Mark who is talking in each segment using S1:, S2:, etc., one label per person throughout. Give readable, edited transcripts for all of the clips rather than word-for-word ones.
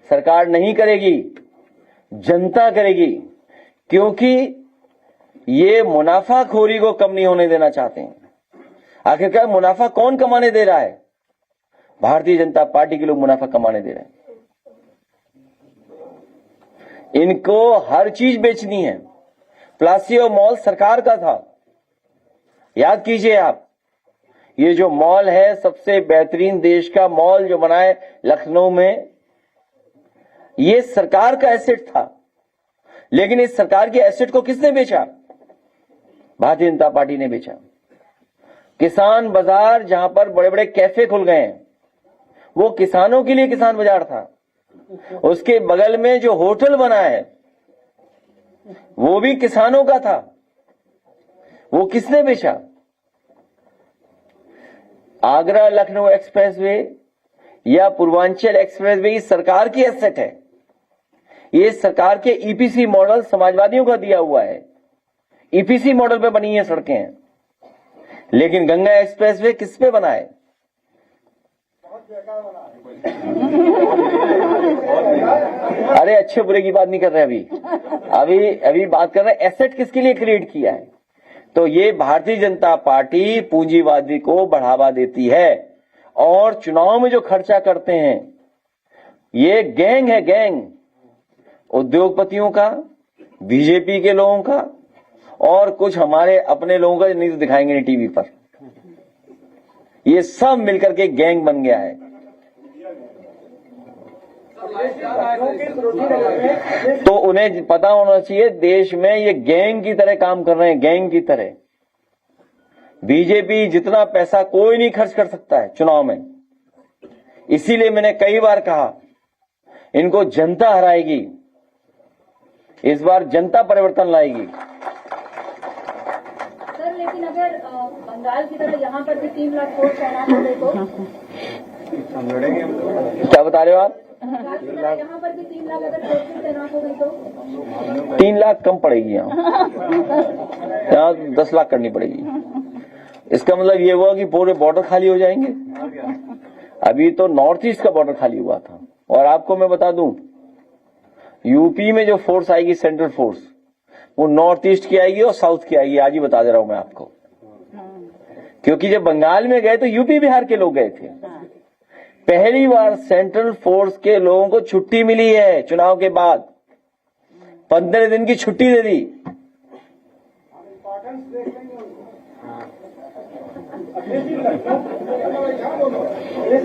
S1: सरकार नहीं करेगी, जनता करेगी, क्योंकि ये मुनाफाखोरी को कम नहीं होने देना चाहते हैं। आखिरकार मुनाफा कौन कमाने दे रहा है? भारतीय जनता पार्टी के लोग मुनाफा कमाने दे रहे हैं। इनको हर चीज बेचनी है। प्लासियो मॉल सरकार का था, याद कीजिए आप। ये जो मॉल है, सबसे बेहतरीन देश का मॉल जो बना है लखनऊ में, ये सरकार का एसेट था। लेकिन इस सरकार के एसेट को किसने बेचा? भारतीय जनता पार्टी ने बेचा। किसान बाजार, जहां पर बड़े बड़े कैफे खुल गए हैं, वो किसानों के लिए किसान बाजार था। उसके बगल में जो होटल बना है, वो भी किसानों का था। वो किसने बेचा? आगरा लखनऊ एक्सप्रेसवे या पूर्वांचल एक्सप्रेसवे ये सरकार की एसेट है। ये सरकार के ईपीसी मॉडल समाजवादियों का दिया हुआ है। ईपीसी मॉडल पे बनी है सड़कें। लेकिन गंगा एक्सप्रेसवे किस पे बना है? अरे अच्छे बुरे की बात नहीं कर रहे अभी बात कर रहे हैं एसेट किसके लिए क्रिएट किया है। तो ये भारतीय जनता पार्टी पूंजीवादी को बढ़ावा देती है और चुनाव में जो खर्चा करते हैं, ये गैंग है, गैंग उद्योगपतियों का, बीजेपी के लोगों का और कुछ हमारे अपने लोगों का, नहीं तो दिखाएंगे नहीं टीवी पर। ये सब मिलकर के गैंग बन गया है। तो उन्हें पता होना चाहिए देश में ये गैंग की तरह काम कर रहे हैं, गैंग की तरह। बीजेपी जितना पैसा कोई नहीं खर्च कर सकता है चुनाव में। इसीलिए मैंने कई बार कहा इनको जनता हराएगी, इस बार जनता परिवर्तन लाएगी।
S2: सर लेकिन अगर बंगाल की तरह यहाँ पर भी 3 लाख वोट तैनात हो गए तो
S3: हम लड़ेंगे।
S1: क्या बता रहे हो आप?
S2: यहाँ पर भी 3 लाख अगर वोट तैनात हो गई तो
S1: 3 लाख कम पड़ेगी। यहाँ 10 लाख करनी पड़ेगी। इसका मतलब ये हुआ कि पूरे बॉर्डर खाली हो जाएंगे। अभी तो नॉर्थ ईस्ट का बॉर्डर खाली हुआ था। और आपको मैं बता दूं, यूपी में जो फोर्स आएगी, सेंट्रल फोर्स, वो नॉर्थ ईस्ट की आएगी और साउथ की आएगी। आज ही बता दे रहा हूं मैं आपको, क्योंकि जब बंगाल में गए तो यूपी बिहार के लोग गए थे। पहली बार सेंट्रल फोर्स के लोगों को छुट्टी मिली है चुनाव के बाद। 15 दिन की छुट्टी दे दी।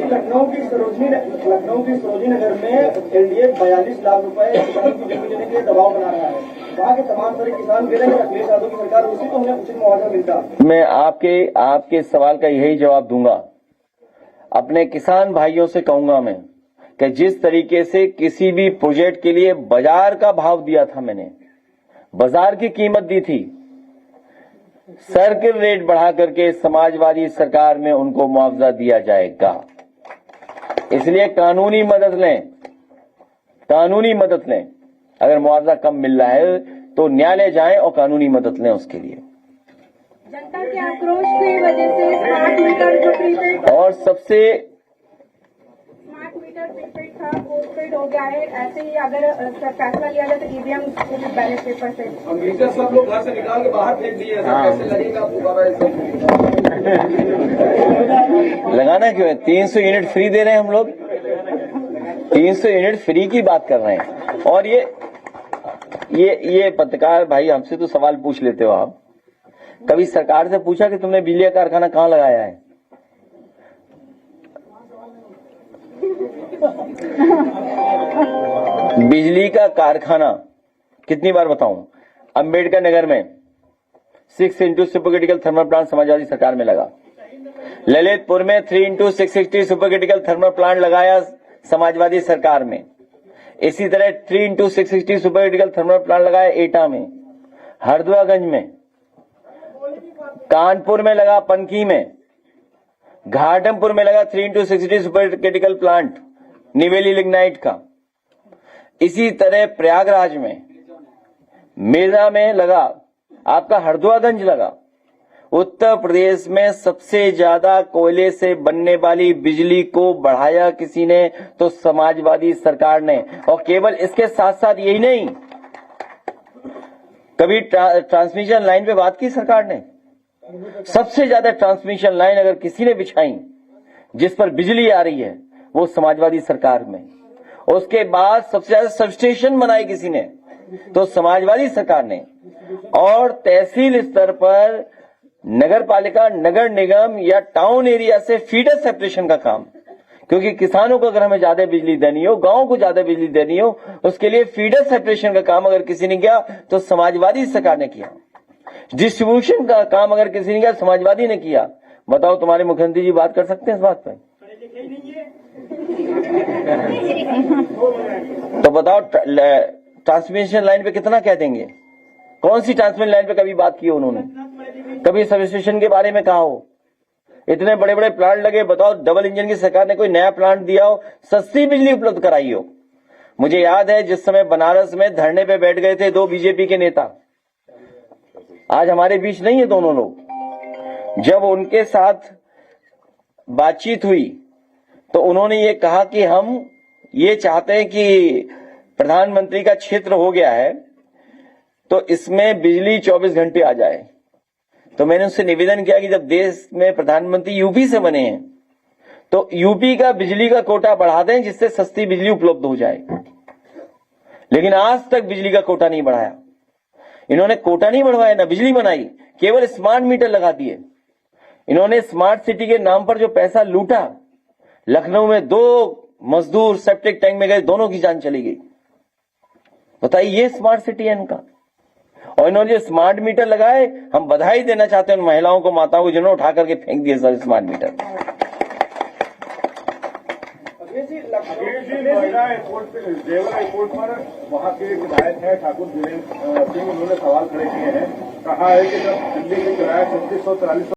S3: लखनऊ की सरोजनी नगर में एनडीए 42 लाख रुपए किसानों की जमीन लेने के लिए दबाव बना रहा है। वहाँ के तमाम सारे किसान कह रहे हैं अखिलेश यादव की सरकार उसी तो उन्हें उचित मुआवजा मिलता।
S1: मैं आपके सवाल का यही जवाब दूंगा। अपने किसान भाइयों से कहूंगा मैं कि जिस तरीके से किसी भी प्रोजेक्ट के लिए बाजार का भाव दिया था, मैंने बाजार की कीमत दी थी, सर्किल रेट बढ़ा करके समाजवादी सरकार में उनको मुआवजा दिया जाएगा। इसलिए कानूनी मदद लें, कानूनी मदद लें। अगर मुआवजा कम मिल रहा है तो न्यायालय जाएं और कानूनी मदद लें उसके लिए।
S2: जनता के आक्रोश की वजह से स्मार्ट मीटर जो प्रीपेड
S1: और सबसे
S2: स्मार्ट मीटर प्रीपेड था पोस्टपेड हो गया है। ऐसे ही अगर फैसला लिया जाए तो ईवीएम बैलेट पेपर से
S3: मीटर सब लोग घर से निकाल के बाहर फेंक दिए। कैसे लगेगा दोबारा?
S1: लगाना क्यों है? 300 यूनिट फ्री दे रहे हैं हम लोग। 300 यूनिट फ्री की बात कर रहे हैं। और ये पत्रकार भाई हमसे तो सवाल पूछ लेते हो आप। कभी सरकार से पूछा कि तुमने बिजली का कारखाना कहां लगाया है? बिजली का कारखाना कितनी बार बताऊं? अंबेडकर नगर में 6x super critical thermal plant Samajwadi सरकार में लगा। ललितपुर में 3x660 super critical thermal plant लगाया समाजवादी सरकार में। इसी तरह 3x660 super critical thermal plant लगाया एटा में, हरदुआगंज में, कानपुर में लगा, पनकी में, घाटमपुर में लगा 3x660 super critical plant Neyveli lignite का। इसी तरह प्रयागराज में, मेजा में लगा, आपका हरदुआगंज लगा। उत्तर प्रदेश में सबसे ज्यादा कोयले से बनने वाली बिजली को बढ़ाया किसी ने? तो समाजवादी सरकार ने। और केवल इसके साथ साथ यही नहीं, कभी ट्रांसमिशन लाइन पे बात की सरकार ने? सबसे ज्यादा ट्रांसमिशन लाइन अगर किसी ने बिछाई जिस पर बिजली आ रही है वो समाजवादी सरकार में। उसके बाद सबसे ज्यादा सबस्टेशन बनाए किसी ने? तो समाजवादी सरकार ने। और तहसील स्तर पर नगर पालिका, नगर निगम या टाउन एरिया से फीडर सेपरेशन का काम, क्योंकि किसानों को अगर हमें ज्यादा बिजली देनी हो, गांव को ज्यादा बिजली देनी हो, उसके लिए फीडर सेपरेशन का काम अगर किसी ने किया तो समाजवादी सरकार ने किया। डिस्ट्रीब्यूशन का काम अगर किसी ने किया, समाजवादी ने किया। बताओ, तुम्हारे मुख्यमंत्री जी बात कर सकते हैं इस बात पर? तो बताओ, ट्रांसमिशन लाइन पे कितना कह देंगे? कौन सी ट्रांसमिशन लाइन पे कभी बात की हो उन्होंने? कभी सब स्टेशन के बारे में कहा हो? इतने बड़े बड़े प्लांट लगे, बताओ डबल इंजन की सरकार ने कोई नया प्लांट दिया हो, सस्ती बिजली उपलब्ध कराई हो? मुझे याद है जिस समय बनारस में धरने पे बैठ गए थे 2 बीजेपी के नेता, आज हमारे बीच नहीं है दोनों लोग। जब उनके साथ बातचीत हुई तो उन्होंने ये कहा कि हम ये चाहते हैं कि प्रधानमंत्री का क्षेत्र हो गया है तो इसमें बिजली 24 घंटे आ जाए। तो मैंने उससे निवेदन किया कि जब देश में प्रधानमंत्री यूपी से बने हैं तो यूपी का बिजली का कोटा बढ़ा दें जिससे सस्ती बिजली उपलब्ध हो जाए। लेकिन आज तक बिजली का कोटा नहीं बढ़ाया। इन्होंने कोटा नहीं बढ़वाया, ना बिजली बनाई, केवल स्मार्ट मीटर लगा दिए। इन्होंने स्मार्ट सिटी के नाम पर जो पैसा लूटा, लखनऊ में 2 मजदूर सेप्टिक टैंक में गए, दोनों की जान चली गई। बताइए, ये स्मार्ट सिटी है इनका। और इन्होंने जो स्मार्ट मीटर लगाए, हम बधाई देना चाहते हैं उन महिलाओं को, माताओं को जिन्होंने उठा करके फेंक दिए sir smart meter.
S4: Noida airport पर, जेवर एयरपोर्ट पर वहाँ के विधायक है ठाकुर वीरेंद्र सिंह, उन्होंने सवाल खड़े किए हैं। कहा है कि जब दिल्ली में किराया 3640